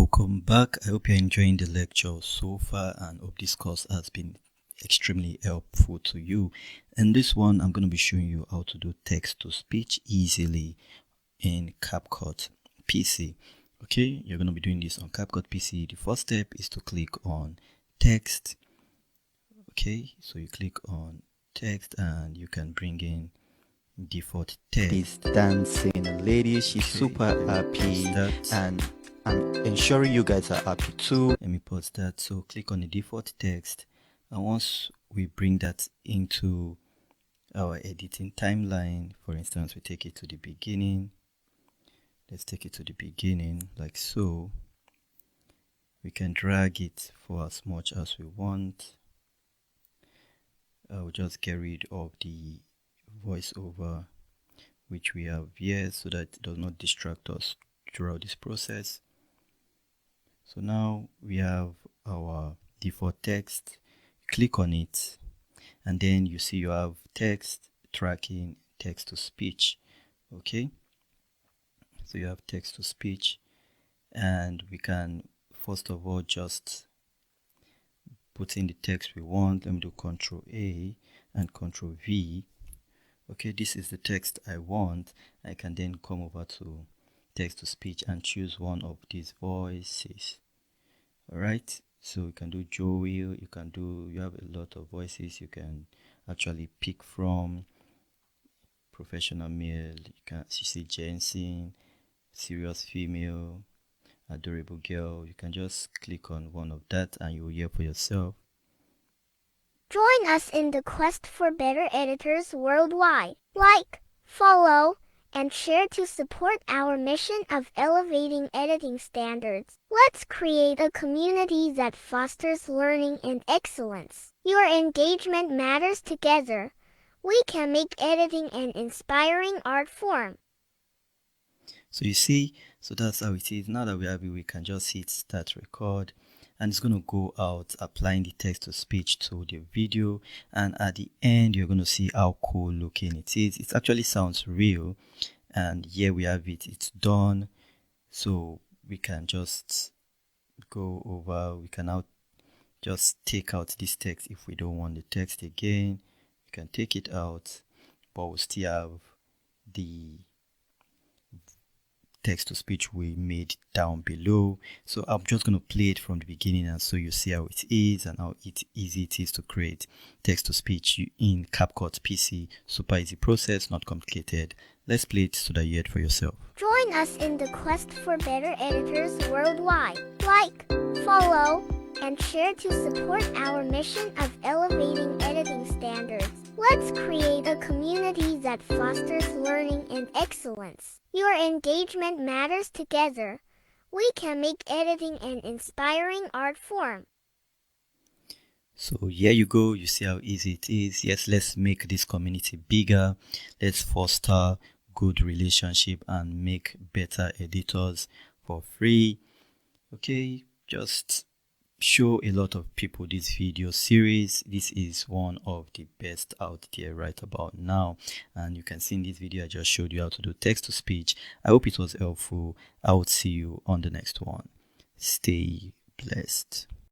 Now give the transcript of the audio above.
Welcome back. I hope you're enjoying the lecture so far and hope this course has been extremely helpful to you. In this one, I'm going to be showing you how to do text to speech easily in Capcut PC. Okay, you're going to be doing this on Capcut PC. The first step is to click on text. Okay, so you click on text and you can bring in default text. This dancing lady, she's super happy, and I'm ensuring you guys are happy too. Let me pause that. So click on the default text, and once we bring that into our editing timeline, for instance, we take it to the beginning. Let's take it to the beginning like so. We can drag it for as much as we want. I'll just get rid of the voiceover which we have here so that it does not distract us throughout this process. So now we have our default text. Click on it and then you see you have text tracking, text to speech. Okay, so you have text to speech, and we can first of all just put in the text we want. Let me do Ctrl A and Ctrl V. Okay, this is the text I want. I can then come over to text to speech and choose one of these voices. Alright, so you can do Joey, you have a lot of voices you can actually pick from. Professional male, you can see Jensen, serious female, adorable girl. You can just click on one of that and you will hear for yourself. Join us in the quest for better editors worldwide. Like, follow, and share to support our mission of elevating editing standards. Let's create a community that fosters learning and excellence. Your engagement matters. Together, we can make editing an inspiring art form. So you see, so that's how it is. Now that we have it, we can just hit start record. And it's going to go out applying the text to speech to the video, and at the end you're going to see how cool looking it is. It actually sounds real, and here we have it. It's done. So we can just go over. We can now just take out this text if we don't want the text again. We can take it out, but we'll still have the text to speech we made down below. So I'm just going to play it from the beginning, and so you see how it is and how easy it is to create text to speech in Capcut PC. Super easy process, not complicated. Let's play it so that you hear it for yourself. Join us in the quest for better editors worldwide. Like, follow, and share to support our mission of elevating editing standards. Let's create a community that fosters learning and excellence. Your engagement matters. Together, we can make editing an inspiring art form. So here you go. You see how easy it is. Yes, let's make this community bigger. Let's foster good relationship and make better editors for free. Okay, just show a lot of people this video series. This is one of the best out there right about now, and you can see in this video I just showed you how to do text to speech. I hope it was helpful. I will see you on the next one. Stay blessed.